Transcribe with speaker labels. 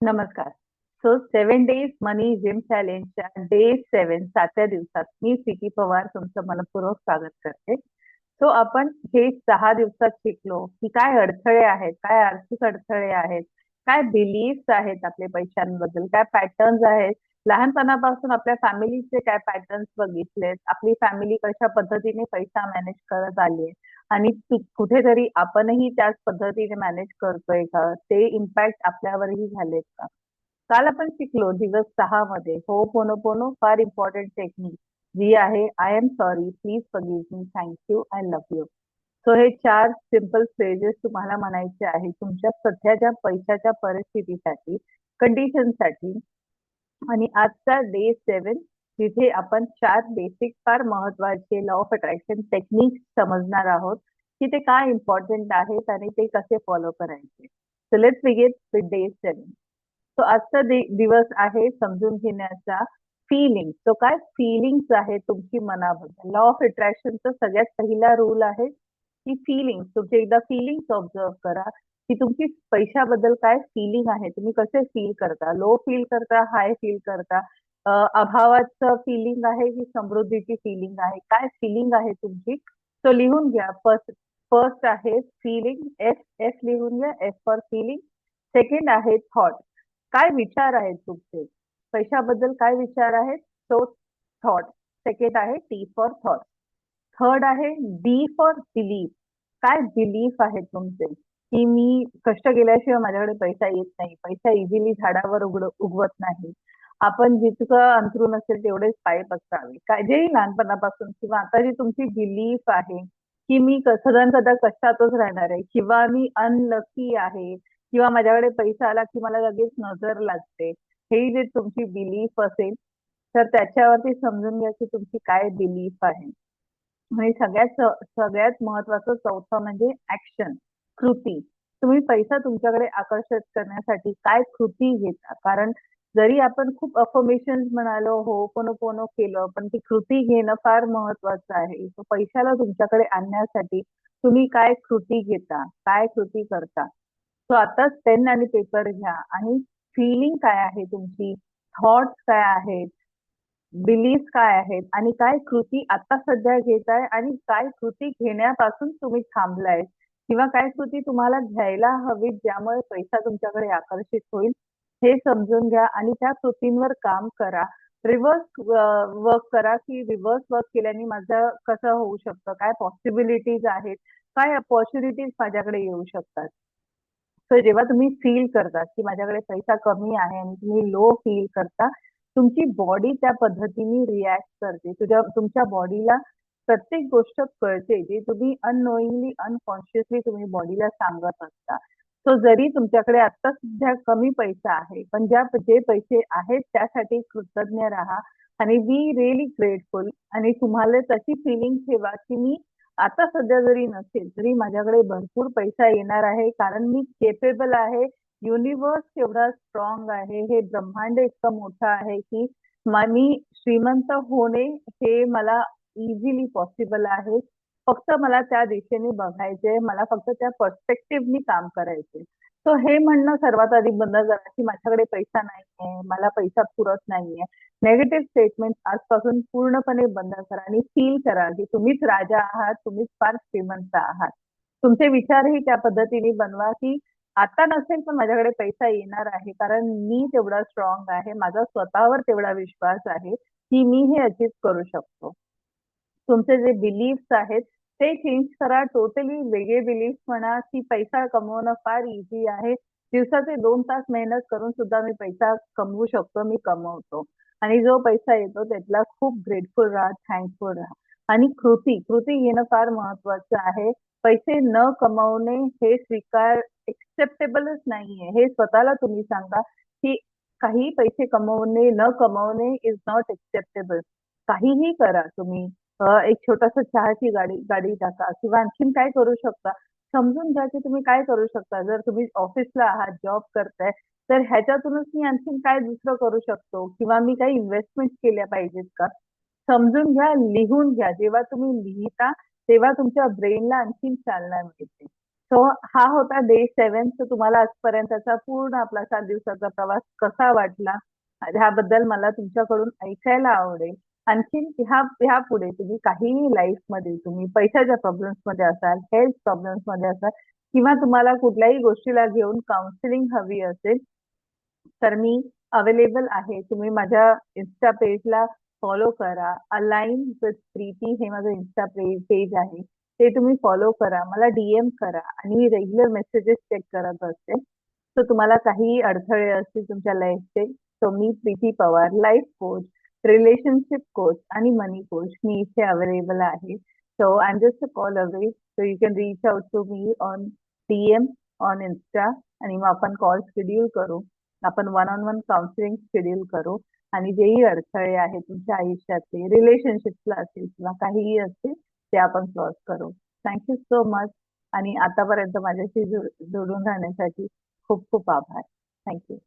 Speaker 1: नमस्कार. So 7 days मनी gym चॅलेंजच्या day 7 7व्या दिवसात मी प्रीती पवार तुमचं मनपूर्वक स्वागत करते. सो आपण हे 6 दिवसात शिकलो की काय अडथळे आहेत, काय आर्थिक अडथळे आहेत, काय बिलीफ्स आहेत आपले पैशांबद्दल, काय पॅटर्न्स आहेत. लहानपणापासून आपल्या फॅमिलीचे काय पॅटर्न्स बघितलेत, आपली फॅमिली कशा पद्धतीने पैसा मॅनेज करत आली आहे आणि कुठेतरी आपणही त्याच पद्धतीने मॅनेज करतोय का? ते इम्पॅक्ट आपल्यावरही झालेत का? काल आपण शिकलो दिवस 6 मध्ये होपोनोपोनो फार इम्पॉर्टंट टेक्निक जी आहे I am sorry, please forgive me, thank you, I love you. So हे 4 सिंपल फ्रेजेस तुम्हाला म्हणायचे आहे तुमच्या सध्याच्या पैशाच्या परिस्थितीसाठी, कंडिशनसाठी. आणि आजचा डे 7 जिथे आपण 4 बेसिक फार महत्वाचे लॉ ऑफ अट्रॅक्शन टेक्निक समजणार आहोत की ते काय इम्पॉर्टंट आहेत आणि ते कसे फॉलो करायचे. So let's begin with day 7. So आजचा दिवस आहे समजून घेण्याचा फीलिंग. तो काय फीलिंग्स आहे तुमची मनाबद्दल. लॉ ऑफ अट्रॅक्शनचा सगळ्यात पहिला रूल आहे की फीलिंग. तुमची एकदा फीलिंग्स ऑब्झर्व करा की तुमची पैशाबद्दल काय फीलिंग आहे, तुम्ही कसे फील करता, लो फील करता, हाय फील करता, अभावाचं फीलिंग आहे की समृद्धीची फीलिंग आहे, काय फीलिंग आहे तुमची. तो लिहून घ्या. फर्स्ट फर्स्ट आहे फीलिंग, एफ एफ लिहून घ्या, एफ फॉर फीलिंग. सेकंड आहे थॉट, काय विचार आहेत तुमचे पैशाबद्दल, काय विचार आहेत, तो थॉट. सेकंड आहे टी फॉर थॉट. थर्ड आहे बी फॉर बिलीफ, काय बिलीफ आहेत तुमचे की मी कष्ट केल्याशिवाय माझ्याकडे पैसा येत नाही, पैसा इझिली झाडावर उगवत नाही, आपण जितकं अंथरूण असेल तेवढेच पाय पसरावे, काय जेही लहानपणापासून किंवा आता जी तुमची बिलीफ आहे की मी सदन सदा कष्टातच राहणार आहे किंवा मी अनलकी आहे किंवा माझ्याकडे पैसा आला की मला लगेच नजर लागते, हे जे तुमची बिलीफ असेल तर त्याच्यावरती समजून घ्या की तुमची काय बिलीफ आहे. आणि सगळ्यात महत्वाचं चौथं म्हणजे ऍक्शन, कृती. तुम्ही पैसा तुमच्याकडे आकर्षित करण्यासाठी काय कृती घेता, कारण जरी आपण खूप अफर्मेशन म्हणालो, होपोनोपोनो केलं, पण ती कृती घेणं फार महत्वाचं आहे. पैशाला तुमच्याकडे आणण्यासाठी तुम्ही काय कृती घेता, काय कृती करता. सो आताच पेन आणि पेपर घ्या आणि फीलिंग काय आहे तुमची, थॉट्स काय आहेत, बिलीफ काय आहेत आणि काय कृती आता सध्या घेताय आणि काय कृती घेण्यापासून तुम्ही थांबलाय किंवा काय कृती तुम्हाला घ्यायला हवी ज्यामुळे पैसा तुमच्याकडे आकर्षित होईल, हे समजून घ्या आणि त्या कृतींवर काम करा. रिव्हर्स वर्क करा की रिव्हर्स वर्क केल्याने माझं कसं होऊ शकतं, काय पॉसिबिलिटीज आहेत, काय अपॉर्च्युनिटीज माझ्याकडे येऊ शकतात. तर जेव्हा तुम्ही फील करता की माझ्याकडे पैसा कमी आहे आणि तुम्ही लो फील करता, तुमची बॉडी त्या पद्धतीने रिॲक्ट करते. तुमच्या बॉडीला प्रत्येक गोष्ट कळते जे तुम्ही अननोइंगली, अनकॉन्शियसली तुम्ही बॉडीला सांगत असता. सो जरी तुमच्याकडे आता सध्या कमी पैसा आहे, पण जे पैसे आहेत त्यासाठी कृतज्ञ राहा आणि बी रिअली ग्रेटफुल. आणि तुम्हाला तशी फिलिंग ठेवा की मी आता सध्या जरी नसेल तरी माझ्याकडे भरपूर पैसा येणार आहे कारण मी केपेबल आहे. युनिव्हर्स एवढा स्ट्रॉंग आहे, हे ब्रह्मांड इतकं मोठं आहे की मी श्रीमंत होणे हे मला इझिली पॉसिबल आहे. फक्त मला त्या दिशेने बघायचे, मला फक्त त्या पर्स्पेक्टिव्हनी काम करायचे. सो हे म्हणणं सर्वात आधी बंद करा की माझ्याकडे पैसा नाहीये, मला पैसा पुरत नाहीये. नेगेटिव्ह स्टेटमेंट आजपासून पूर्णपणे बंद करा आणि फील करा की तुम्हीच राजा आहात, तुम्हीच फार श्रीमंत आहात. तुमचे विचारही त्या पद्धतीने बनवा की आता नसेल पण माझ्याकडे पैसा येणार आहे कारण मी तेवढा स्ट्रॉंग आहे, माझा स्वतःवर तेवढा विश्वास आहे की मी हे अचीव करू शकतो. तुमचे जे बिलीफ्स आहेत ते चेंज करा. टोटली वेगळे बिलीफ म्हणा की पैसा कमवणं फार इझी आहे. दिवसाचे 2 तास मेहनत करून सुद्धा मी पैसा कमवू शकतो, मी कमवतो. आणि जो पैसा येतो त्यातला खूप ग्रेटफुल राहा, थँकफुल राहा. आणि कृती घेणं फार महत्वाचं आहे. पैसे न कमवणे हे एक्सेप्टेबलच नाहीये. हे स्वतःला तुम्ही सांगा की काही पैसे कमवणे, न कमवणे इज नॉट एक्सेप्टेबल. काहीही करा तुम्ही. एक छोटासा चहाची गाडी गाडी टाका किंवा आणखीन काय करू शकता. समजून घ्या की तुम्ही काय करू शकता. जर तुम्ही ऑफिसला आहात, जॉब करताय, तर ह्याच्यातूनच मी आणखीन काय दुसरं करू शकतो किंवा मी काही इन्व्हेस्टमेंट केल्या पाहिजेत का? समजून घ्या, लिहून घ्या. जेव्हा तुम्ही लिहिता तेव्हा तुमच्या ब्रेनला आणखीन चालना मिळते. सो हा होता डे 7. सो तुम्हाला आजपर्यंतचा पूर्ण आपला 7 दिवसाचा प्रवास कसा वाटला? ह्याबद्दल मला तुमच्याकडून ऐकायला आवडेल. आणखीन ह्या पुढे तुम्ही काहीही लाईफमध्ये तुम्ही पैशाच्या प्रॉब्लेम्स मध्ये असाल, हेल्थ प्रॉब्लेम्स मध्ये असाल किंवा तुम्हाला कुठल्याही गोष्टीला घेऊन काउन्सिलिंग हवी असेल, तर मी अवेलेबल आहे. तुम्ही माझ्या इन्स्टा पेजला फॉलो करा. अलाइन विथ प्रीती हे माझं इन्स्टा पेज आहे. ते तुम्ही फॉलो करा. मला डीएम करा आणि मी रेग्युलर मेसेजेस चेक करत असते. तर तुम्हाला काहीही अडथळे असतील तुमच्या लाईफचे, तर मी Preeti Pawar, life coach, relationship coach आणि मनी कोच मी इथे अवेलेबल आहे. So I am just a call away. So you can reach out to me on DM on insta आणि मग आपण कॉल शेड्यूल करू. आपण one on one counselling schedule करू आणि जेही अडथळे आहेत तुमच्या आयुष्यातले रिलेशनशिपला असतील किंवा काहीही असतील ते आपण सॉल्व्ह करू. थँक्यू सो मच आणि आतापर्यंत माझ्याशी जोडून राहण्यासाठी खूप खूप आभार. थँक्यू.